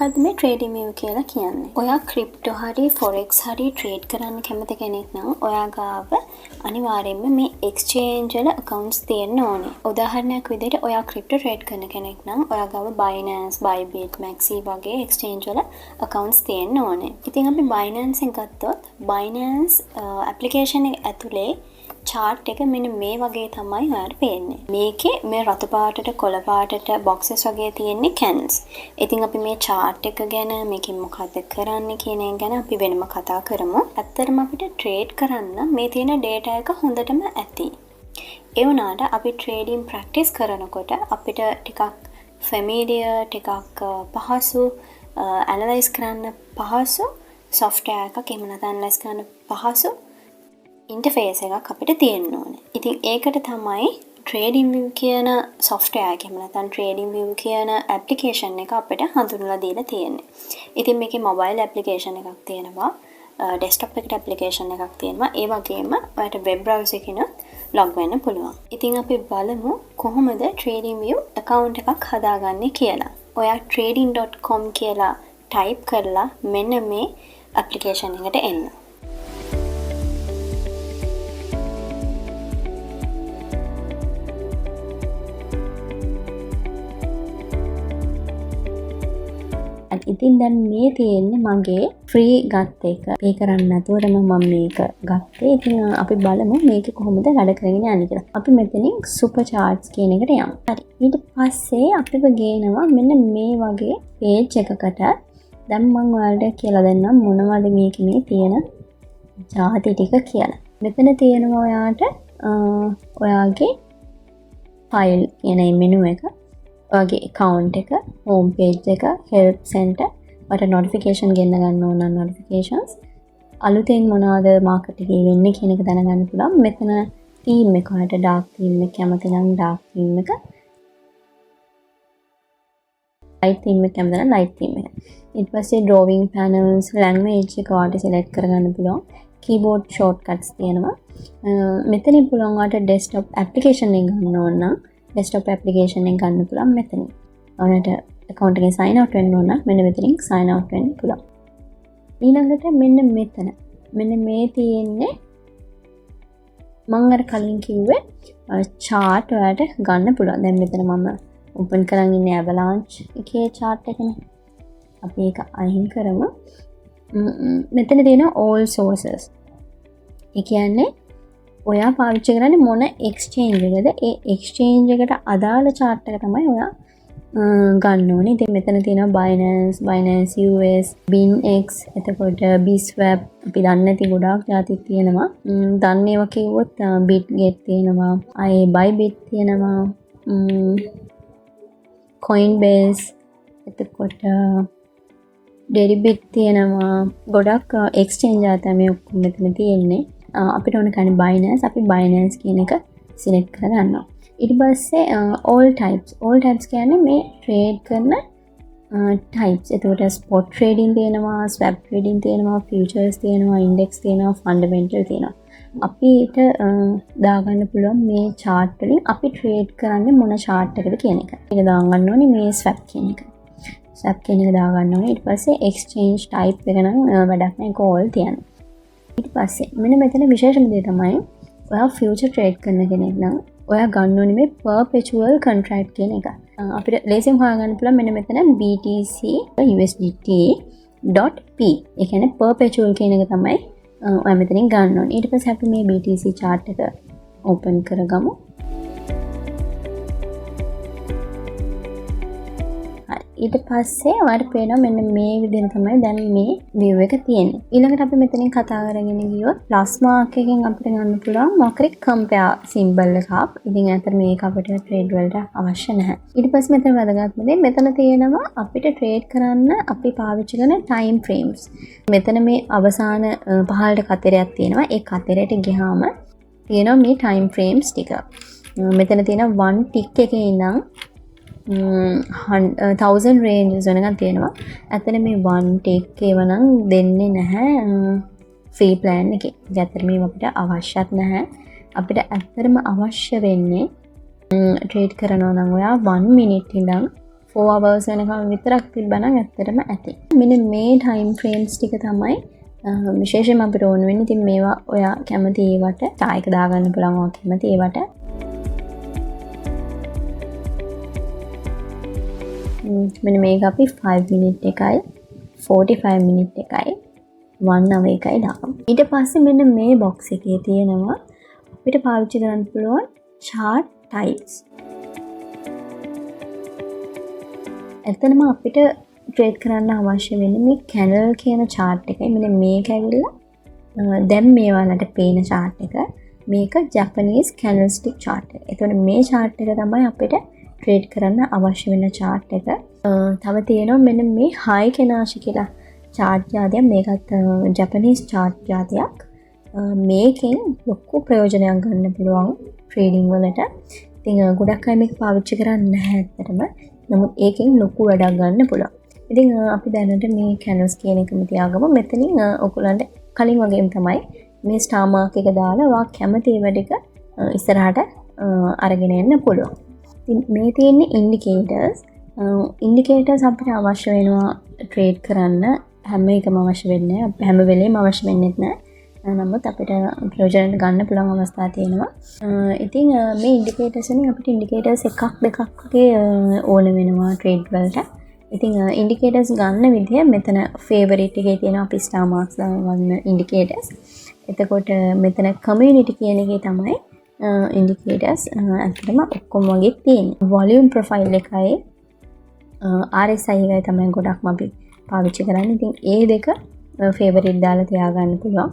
මොකක්ද මේ trading view කියලා කියන්නේ? ඔයා ක්‍රිප්ටෝ හරි ෆොරෙක්ස් හරි ට්‍රේඩ් කරන්න කැමති කෙනෙක් නම් ඔයා ගාව අනිවාර්යයෙන්ම මේ එක්ස්චේන්ජ් වල accounts තියෙන්න ඕනේ. උදාහරණයක් විදිහට ඔයා ක්‍රිප්ටෝ ට්‍රේඩ් කරන කෙනෙක් නම් ඔයා ගාව Binance, Bybit, Maxi වගේ එක්ස්චේන්ජ් වල accounts තියෙන්න ඕනේ. ඉතින් අපි Binance එකෙන් ගත්තොත් Binance application එක ඇතුලේ chart එක මෙන්න මේ වගේ තමයි ඔයාලට පේන්නේ. මේකේ මේ රතු පාටට කොළ පාටට boxes වගේ තියෙන්නේ cans. ඉතින් අපි මේ chart එක ගැන මේකෙන් මොකද්ද කරන්නේ කියන එක ගැන අපි වෙනම කතා කරමු. ඇත්තටම අපිට trade කරන්න මේ තියෙන data එක හොඳටම ඇති. ඒ වුණාට අපි trading practice කරනකොට අපිට ටිකක් familiar ටිකක් පහසු analyze කරන්න පහසු software එකක් එහෙම නැත්නම් analyze කරන්න පහසු ඉන්ටර්ෆේස් එකක් අපිට තියෙන්න ඕනේ. ඉතින් ඒකට තමයි trading view කියන software එක එහෙම නැත්නම් trading view කියන application එක අපිට හඳුන්වලා දීලා තියෙන්නේ. ඉතින් මේකේ mobile application එකක් තියෙනවා, desktop එකට application එකක් තියෙනවා. ඒ වගේම ඔයාලට web browser එකකිනුත් log වෙන්න පුළුවන්. ඉතින් අපි බලමු කොහොමද trading view account එකක් හදාගන්නේ කියලා. ඔයා trading.com කියලා type කරලා මෙන්න මේ application එකට එන්න. ඉතින් දැන් මේ තියෙන්නේ මගේ ෆ්‍රී ගත් එක. පේ කරන්න නැතුව මම මේක ගත්තේ. ඉතින් අපි බලමු මේක කොහොමද වැඩ කරගෙන යන්නේ කියලා. අපි මෙතනින් super charts කියන එකට යමු. හරි. ඊට පස්සේ අපිව ගේනවා මෙන්න මේ වගේ page එකකට. දැන් මම ඔයාලට කියලා දෙන්නම් මොනවද මේකේ මේ තියෙන ಜಾති ටික කියලා. මෙතන තියෙනවා ඔයාට ඔයාගේ file කියන menu එක. ඔයාගේ account එක, home page එක, help center, ඔයාලට notification ගෙන්න ගන්න ඕන නම් notifications, අලුතෙන් මොනවද market එකේ වෙන්නේ කියන එක දැනගන්න පුළුවන්. මෙතන theme එක, ඔයාලට dark theme එක කැමති නම් dark theme එක, light theme එක කැමති නම් light theme එක. ඊට පස්සේ drawing panels, language එක ඔයාලට select කරගන්න පුළුවන්. keyboard shortcuts තියෙනවා. මෙතනින් පුළුවන් ඔයාලට desktop application එක ගන්න ඕන නම් desktop application එක ගන්න පුළුවන් මෙතන. ඔයාලට account එකේ sign out වෙන්න ඕන නම් මෙන්න මෙතනින් sign out වෙන්න පුළුවන්. ඊළඟට මෙන්න මෙතන. මෙන්න මේ තියෙන්නේ මම අර කලින් කිව්වේ chart ඔයාලට ගන්න පුළුවන්. දැන් මෙතන මම open කරන් ඉන්නේ avalanche එකේ chart එකනේ. අපි ඒක අයින් කරමු. මෙතන තියෙනවා all sources. ඒ කියන්නේ ඔයා පාවිච්චි කරන්නේ මොන exchange එකද? ඒ exchange එකට අදාළ chart එක තමයි ඔයා ගන්න ඕනේ. ඉතින් මෙතන තියෙනවා Binance, Binance US, BinX, එතකොට Bswap, අපි දන්නේ නැති ගොඩාක් જાති තියෙනවා. දන්නේ ඒවා කිව්වොත් Bitget තියෙනවා, Bybit තියෙනවා, Coinbase, එතකොට Deribit තියෙනවා. ගොඩක් exchange ආතම මේ ඔක්කොම මෙතන තියෙන්නේ. අපිට ඕන කරන්නේ Binance. අපි Binance කියන එක select කරගන්නවා. ඊට පස්සේ all types කියන්නේ මේ trade කරන types. එතකොට spot trading තියෙනවා, swap trading තියෙනවා, futures තියෙනවා, index තියෙනවා, fundamental තියෙනවා. අපිට දාගන්න පුළුවන් මේ chart වලින් අපි trade කරන්නේ මොන chart එකද කියන එක. ඒක දාගන්න ඕනේ මේ swap කියන එක. swap කියන එක දාගන්න ඕනේ. ඊට පස්සේ exchange type එක නම් වැඩක් නැහැ. ඒක all තියෙනවා. ඊට පස්සේ මෙන්න මෙතන විශේෂම දේ තමයි ඔයා future trade කරන කෙනෙක් නම් ඔයා ගන්න ඕනේ මේ perpetual contract කියන එක. අපිට ලේසියෙන් හොයාගන්න පුළුවන් මෙන්න මෙතන BTC USDT.P. ඒ කියන්නේ perpetual කියන එක තමයි ඔයා මෙතනින් ගන්න ඕනේ. ඊට පස්සේ අපි මේ BTC chart එක open කරගමු. ඊට පස්සේ ඔයාලට පේනවා මෙන්න මේ විදිහට තමයි දැන් මේ view එක තියෙන්නේ. ඊළඟට අපි මෙතනින් කතා කරගෙන ගියොත් plus mark එකෙන් අපිට ගන්න පුළුවන් මොකක්ද compare symbol එකක්. ඉතින් ඇත්තට මේක අපිට trade වලට අවශ්‍ය නැහැ. ඊට පස්සේ මෙතන වැදගත්ම දේ මෙතන තියෙනවා අපිට trade කරන්න අපි පාවිච්චි කරන time frames. මෙතන මේ අවසාන පහළට කතරයක් තියෙනවා. ඒ කතරයට ගියාම තියෙනවා මේ time frames ටික. මෙතන තියෙනවා 1 tick එකේ ඉඳන් 1000 ranges වෙනකන් තියෙනවා. ඇත්තට මේ 1 tick ඒව නම් දෙන්නේ නැහැ free plan එකේ. ඇත්තට මේව අපිට අවශ්‍යත් නැහැ. අපිට ඇත්තටම අවශ්‍ය වෙන්නේ trade කරනවා නම් ඔයා 1 minute ඉඳන් 4 hours වෙනකම් විතරක් තිබ්බනම් ඇත්තටම ඇති. මෙන්න මේ time frames ටික තමයි විශේෂයෙන්ම අපිට ඕන වෙන්නේ. ඉතින් මේවා ඔයා කැමති ඒවට ටායක දාගන්න පුළුවන්. ඔයා කැමති ඒවට මෙන්න මේක අපි 5 minute එකයි 45 minute එකයි 1 hour එකයි දාමු. ඊට පස්සේ මෙන්න මේ box එකේ තියෙනවා අපිට පාවිච්චි කරන්න පුළුවන් chart types. එතනම අපිට ට්‍රේඩ් කරන්න අවශ්‍ය වෙන්නේ මේ candle කියන chart එකයි. මෙන්න මේක ඇවිල්ලා දැන් මේ වලට පේන chart එක. මේක Japanese candlestick chart එක. එතකොට මේ chart එක තමයි අපිට ට්‍රේඩ් කරන්න අවශ්‍ය වෙන chart එක. තව තියෙනවා මෙන්න මේ high kenashi කියලා chart જાතියක්. මේකත් Japanese chart જાතියක්. මේකෙන් ලොකු ප්‍රයෝජනයක් ගන්න පුළුවන් ට්‍රේඩින් වලට. ඉතින් ගොඩක් අය මේක පාවිච්චි කරන්නේ නැහැ ඇත්තටම. නමුත් ඒකෙන් ලොකු වැඩක් ගන්න පුළුවන්. ඉතින් අපි දැනට මේ candles කියන එකම තියාගමු. මෙතනින් ඔයගොල්ලන්ට කලින් වගේම තමයි මේ star mark එක දාලා ඔයා කැමති ඒවා ටික ඉස්සරහට අරගෙන එන්න පුළුවන්. ඉතින් මේ තියෙන්නේ indicators අපිට අවශ්‍ය වෙනවා ට්‍රේඩ් කරන්න. හැම එකම අවශ්‍ය වෙන්නේ නැහැ. හැම වෙලේම අවශ්‍ය වෙන්නේ නැහැ. නමුත් අපිට ප්‍රයෝජන ගන්න පුළුවන් අවස්ථා තියෙනවා. ඉතින් මේ ඉන්ඩිකේටර්ස් වලින් අපිට ඉන්ඩිකේටර්ස් එකක් දෙකක් වගේ ඕන වෙනවා ට්‍රේඩ් වලට. ඉතින් ඉන්ඩිකේටර්ස් ගන්න විදිය මෙතන ෆේවරිට් එකේ තියෙනවා අපි ස්ටාර් මාක්ස් දාන ඉන්ඩිකේටර්ස්. එතකොට මෙතන කමියුනිටි කියන එකේ තමයි ඉන්ඩිකේටර්ස් අතරම ඔක්කොම වගේ තියෙන්නේ. වොලියුම් ප්‍රොෆයිල් එකයි RSI එකයි තමයි ගොඩක්ම අපි පාවිච්චි කරන්නේ. ඉතින් ඒ දෙක ෆේවරිට් දාලා තියාගන්න පුළුවන්.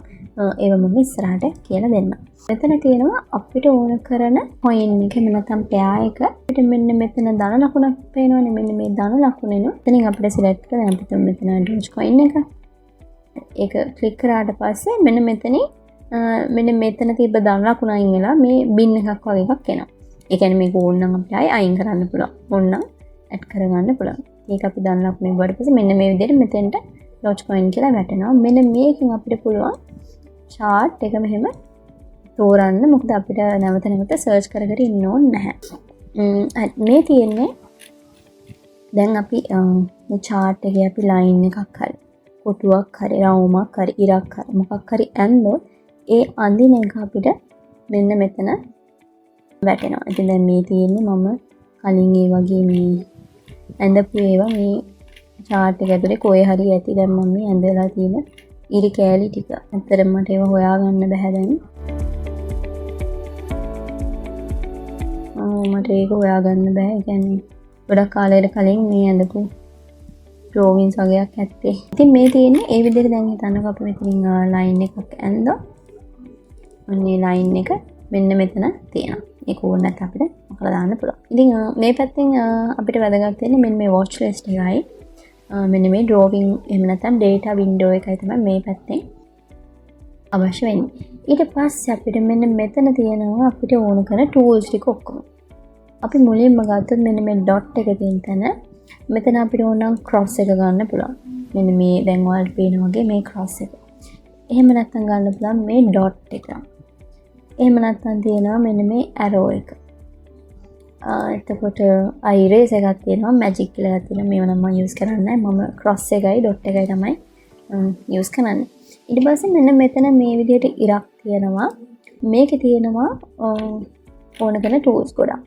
ඒව මම ඉස්සරහට කියලා දෙන්නම්. මෙතන තියෙනවා අපිට ඕන කරන coin එක නැත්නම් pair එක. අපිට මෙන්න මෙතන ධන ලකුණක් පේනවනේ. මෙන්න මේ ධන ලකුණේන. එතනින් අපිට select කරලා අපිට මෙතන Dogecoin එක. ඒක click කරාට පස්සේ මෙන්න මෙතනින් මෙන්න මෙතන තිබ්බ ධන ලකුණ අයින් වෙලා මේ bin එකක් වගේ එකක් එනවා. ඒ කියන්නේ මේක ඕනනම් අපිට අයින් කරන්න පුළුවන්. ඕනනම් add කරගන්න පුළුවන්. ඒක අපි ධන ලකුණේ වඩ පස්සේ මෙන්න මේ විදිහට මෙතෙන්ට Dogecoin කියලා වැටෙනවා. මෙන්න මේකෙන් අපිට පුළුවන් chart එක මෙහෙම තෝරන්න. මොකද අපිට නැවත නැවත search කර කර ඉන්න ඕනේ නැහැ. මේ තියෙන්නේ දැන් අපි මේ chart එකේ අපි line එකක් හරි කොටුවක් හරි රවුමක් හරි ඉරක් හරි මොකක් හරි ඇන්දොත් ඒ අඳින එක අපිට මෙන්න මෙතන වැටෙනවා. ඉතින් දැන් මේ තියෙන්නේ මම කලින් ඒ වගේ මේ ඇඳපු ඒවා මේ chart එක ඇතුලේ කොහේ හරි ඇති. දැන් මම මේ ඇඳලා තියෙන ඉරි කෑලි ටික. ඇත්තටම මට ඒව හොයාගන්න බැහැ දැන්. මට ඒක හොයාගන්න බෑ. ඒ කියන්නේ ගොඩක් කාලයකට කලින් මේ ඇඳපු drawings වගේක් ඇත්තේ. ඉතින් මේ තියෙන්නේ ඒ විදිහට දැන් හිතන්නකෝ අපි මෙතනින් line එකක් ඇඳලා. අනේ line එක මෙන්න මෙතන තියෙනවා. ඒක ඕන නැත්නම් අපිට අකලා දාන්න පුළුවන්. ඉතින් මේ පැත්තෙන් අපිට වැදගත් වෙන්නේ මෙන්න මේ watch list එකයි. මෙන්න මේ drawing එහෙම නැත්නම් data window එකයි තමයි මේ පැත්තෙන් අවශ්‍ය වෙන්නේ. ඊට පස්සේ අපිට මෙන්න මෙතන තියෙනවා අපිට ඕන කරන tools ටික ඔක්කොම. අපි මුලින්ම ගත්තොත් මෙන්න මේ dot එක තියෙන තැන මෙතන අපිට ඕන නම් cross එක ගන්න පුළුවන්. මෙන්න මේ දැන් ඔයාලට පේන වගේ මේ cross එක. එහෙම නැත්නම් ගන්න පුළුවන් මේ dot එක. එහෙම නැත්නම් තියෙනවා මෙන්න මේ arrow එක. එතකොට iris එකක් තියෙනවා magic කියලා එකක් තියෙනවා. මේව නම් මම use කරන්නේ නැහැ. මම cross එකයි dot එකයි තමයි use කරන්නේ. ඊට පස්සේ මෙන්න මෙතන මේ විදිහට ඉරක් තියෙනවා. මේකේ තියෙනවා ඕන කරන tools ගොඩක්.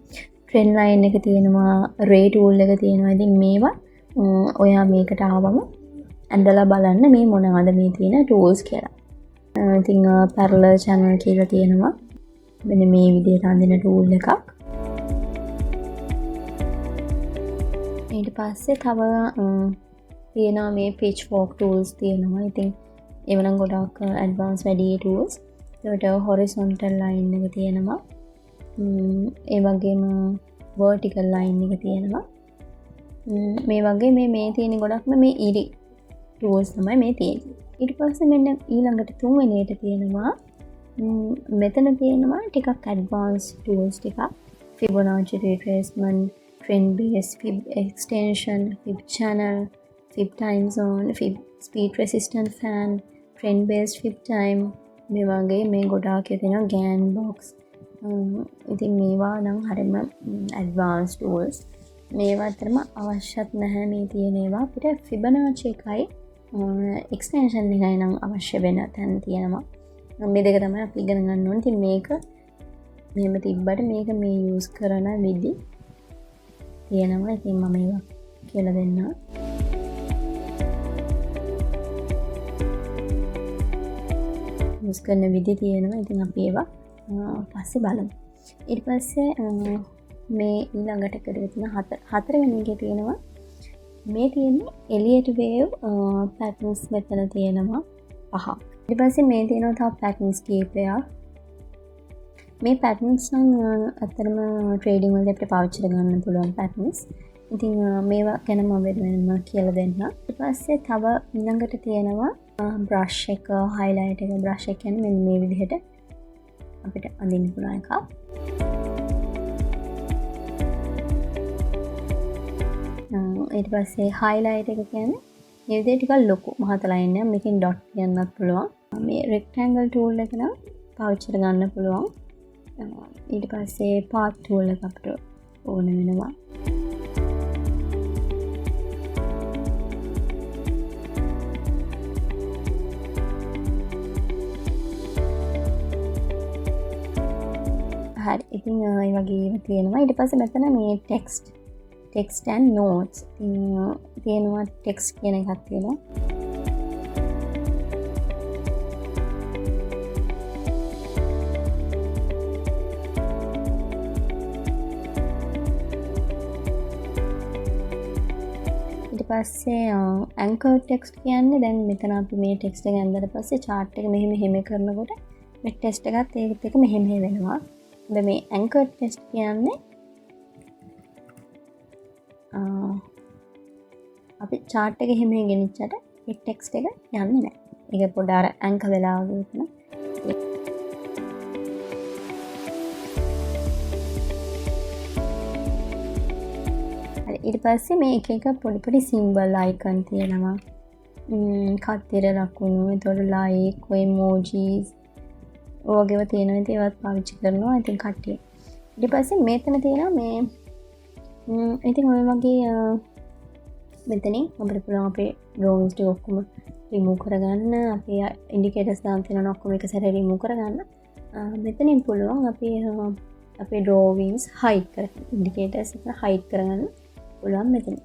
trend line එක තියෙනවා, ray tool එක තියෙනවා. ඉතින් මේවා ඔයා මේකට ආවම ඇඳලා බලන්න මේ මොනවද මේ තියෙන tools කියලා. ඉතින් parallel channel කියලා තියෙනවා. මෙන්න මේ විදිහට අඳින tool එකක්. ඊට පස්සේ තව තියෙනවා මේ pitchfork tools තියෙනවා. ඉතින් ඒව නම් ගොඩක් advanced වැඩි tools. ඒකට horizontal line එක තියෙනවා. ඒ වගේම vertical line එක තියෙනවා. මේ වගේ මේ තියෙන ගොඩක්ම මේ ඉරි tools තමයි මේ තියෙන්නේ. ඊට පස්සේ මෙන්න ඊළඟට තුන්වෙනි එකට තියෙනවා මෙතන තියෙනවා ටිකක් advanced tools ටිකක්. Fibonacci retracement, trend based fib extension, fib channel, fib time zone, fib speed resistant fan, trend based fib time. මේ වගේ මේ ගොඩාක් තියෙනවා GAN box. ඉතින් මේවා නම් හරියම advanced tools. මේවා අතරම අවශ්‍යත් නැහැ මේ තියෙන ඒවා. අපිට ෆිබනාචි එකයි එක්ස්ටෙන්ෂන් එකයි නම් අවශ්‍ය වෙන තැන තියෙනවා. මේ දෙක තමයි අපි ඉගෙන ගන්න ඕනේ. ඉතින් මේක මෙහෙම තිබ්බට මේක මේ යූස් කරන විදි තියෙනවා. ඉතින් මම ඒවා කියලා දෙන්නම්. යූස් කරන විදි තියෙනවා. ඉතින් අපි ඒවා පස්සේ බලමු. ඊට පස්සේ මේ ඊළඟට කරගෙන තියෙන හතරවෙනි එකේ තියෙනවා මේ තියෙන්නේ එලියට් වේව් පැටර්න්ස් මෙතන තියෙනවා 5. ඊට පස්සේ මේ තියෙනවා තව පැටර්න්ස් කීපයක්. මේ පැටර්න්ස් නම් අතරම ට්‍රේඩින් වලදී අපිට පාවිච්චි කරගන්න පුළුවන් පැටර්න්ස්. ඉතින් මේවා ගැන මම වෙනම කියලා දෙන්නම්. ඊට පස්සේ තව ඊළඟට තියෙනවා බ්‍රෂ් එක, හයිලයිට් එක. බ්‍රෂ් එක කියන්නේ මෙන්න මේ විදිහට අපිට අඳින්න පුළුවන් එකක්. ඊට පස්සේ හයිලයිට් එක කියන්නේ මේ විදිහට ටිකක් ලොකු මහත ලයින් එක. මේකෙන් ඩොට් කියන්නත් පුළුවන්. මේ රෙක්ටැන්ගල් ටූල් එක නම් පාවිච්චි කරගන්න පුළුවන්. ඊට පස්සේ පාත් ටූල් එක අපිට ඕන වෙනවා. හරි. ඉතින් ඒ වගේ තියෙනවා. ඊට පස්සේ මෙතන මේ ටෙක්ස්ට් and notes තියෙනවා. ටෙක්ස්ට් කියන එකක් තියෙනවා. ඊට පස්සේ anchor text කියන්නේ දැන් මෙතන අපි මේ ටෙක්ස්ට් එක ඇඳලා පස්සේ chart එක මෙහෙම කරනකොට මේ ටෙක්ස්ට් එකත් ඒකත් එක්ක මෙහෙම වෙනවා. මේ anchor text කියන්නේ අපි chart එක එහෙම ගෙනිච්චට ඒ text එක යන්නේ නැහැ. ඒක පොඩ්ඩක් අර anchor වෙලා වගේ තමයි. හරි. ඊට පස්සේ මේ එක පොඩි symbol icon තියෙනවා. කතර ලකුණු, එතකොට like, emojis ඔයගෙව තියෙනවා. ඉතින් ඒවත් පාවිච්චි කරනවා ඉතින් කට්ටිය. ඊට පස්සේ මෙතන තියෙනවා මේ ඉතින් ඔය වගේ මෙතනින් අපිට පුළුවන් අපේ drawings ටික ඔක්කොම remove කරගන්න. අපේ indicators දාන්න තියෙනවා ඔක්කොම එක සැරේ remove කරගන්න. මෙතනින් පුළුවන් අපේ drawings hide කරගන්න. indicators එක hide කරගන්න පුළුවන් මෙතන.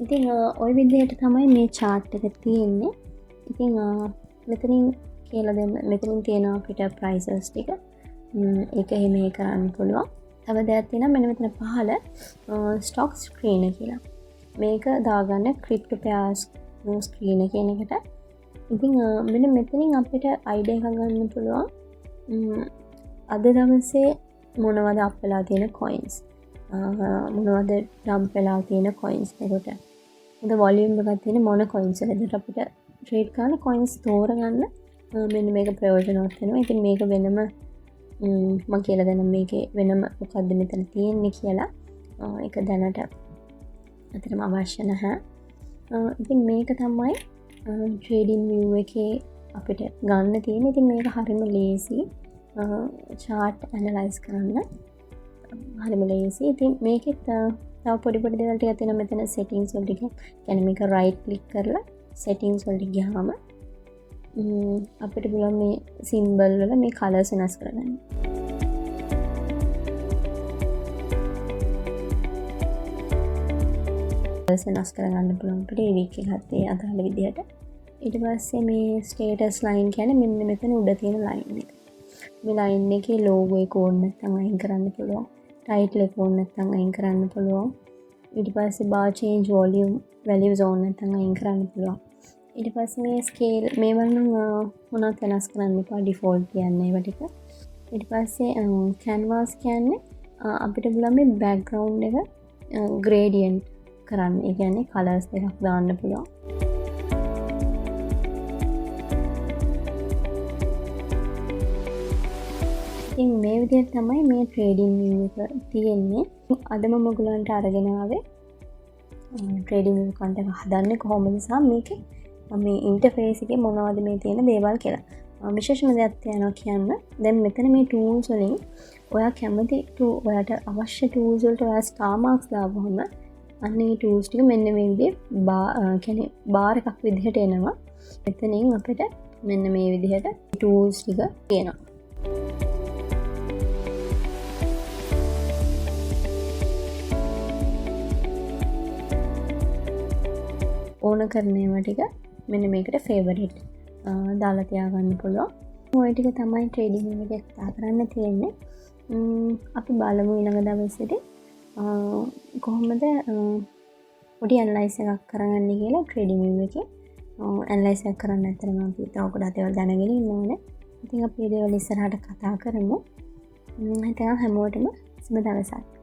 ඉතින් ওই විදිහට තමයි මේ chart එක තියෙන්නේ. ඉතින් මෙතනින් කියලා දෙන්න. මෙතනින් තියෙනවා අපිට prices ටික. ඒක එහෙම කරන්න පුළුවන්. තව දෙයක් තියෙනවා මෙන්න මෙතන පහළ stock screen කියලා. මේක දාගන්න crypto pairs screen කියන එකට. ඉතින් මෙන්න මෙතනින් අපිට idea එකක් ගන්න පුළුවන්. අද දවසේ මොනවද අප් වෙලා තියෙන coins. මොනවද dump වෙලා තියෙන coins එකට. මොකද volume එකක් තියෙන මොන coins වලද අපිට trade කරන coins තෝරගන්න මෙන්න මේක ප්‍රයෝජනවත් වෙනවා. ඉතින් මේක වෙනම මම කියලා දෙන්නම් මේකේ වෙනම මොකද්ද මෙතන තියෙන්නේ කියලා. ඒක දැනට අතරම අවශ්‍ය නැහැ. ඉතින් මේක තමයි trading view එකේ අපිට ගන්න තියෙන්නේ. ඉතින් මේක හරිම ලේසි chart analyze කරන්න. හරිම ලේසි. ඉතින් මේකෙත් තව පොඩි දේවල් ටිකක් තියෙනවා. මෙතන settings වල ටික. يعني මේක right click කරලා settings වලට ගියාම අපිට පුළුවන් මේ සිම්බල් වල මේ කලර්ස් වෙනස් කරගන්න. කලර්ස් වෙනස් කරගන්න පුළුවන් අපිට ඒ වීක් එකත් ඒ අදාළ විදිහට. ඊට පස්සේ මේ ස්ටේටස් ලයින් කියන්නේ මෙන්න මෙතන උඩ තියෙන ලයින් එක. මේ ලයින් එකේ logo එක ඕන නැත්නම් අයින් කරන්න පුළුවන්. title එක ඕන නැත්නම් අයින් කරන්න පුළුවන්. ඊට පස්සේ bar change volume values ඕන නැත්නම් අයින් කරන්න පුළුවන්. ඊට පස්සේ මේ ස්කේල් මේවල් නම් මොනවත් වෙනස් කරන්න එපා. ඩිෆෝල්ට් කියන්නේ ඒවා ටික. ඊට පස්සේ canvas කියන්නේ අපිට පුළුවන් මේ බෑග්ග්‍රවුන්ඩ් එක gradient කරන්න. ඒ කියන්නේ කලර්ස් දෙකක් දාන්න පුළුවන්. ඉතින් මේ විදිහට තමයි මේ trading view එක තියෙන්නේ. අදම මොගලන්ට අරගෙන ආවේ trading view account එක හදන්නේ කොහොමද සහ මේකේ මේ ඉන්ටර්ෆේස් එකේ මොනවද මේ තියෙන දේවල් කියලා. විශේෂම දෙයක් තියෙනවා කියන්න. දැන් මෙතන මේ tools වලින් ඔයා කැමති ඔයාට අවශ්‍ය tools වලට ඔයා star marks දාපුවම අන්නේ ටූල්ස් ටික මෙන්න මේ විදිහේ බාර් එකක් විදිහට එනවා. එතනින් අපිට මෙන්න මේ විදිහට ටූල්ස් ටික තියෙනවා. ඕන කරන ඒවා ටික මෙන්න මේකට ෆේවරිට් දාලා තියාගන්න පුළුවන්. ඔය ටික තමයි ට්‍රේඩින් එකේ කතා කරන්න තියෙන්නේ. අපි බලමු ඊළඟ දවසේදී කොහොමද පොඩි ඇනලයිස් එකක් කරගන්න කියලා ට්‍රේඩින් එකේ. ඇනලයිස් එකක් කරන්න ඇතරම අපි තව ගොඩක් දේවල් දැනගෙන ඉන්න ඕනේ. ඉතින් අපි මේ දේවල් ඉස්සරහට කතා කරමු. හිතනවා හැමෝටම සුබ දවසක්.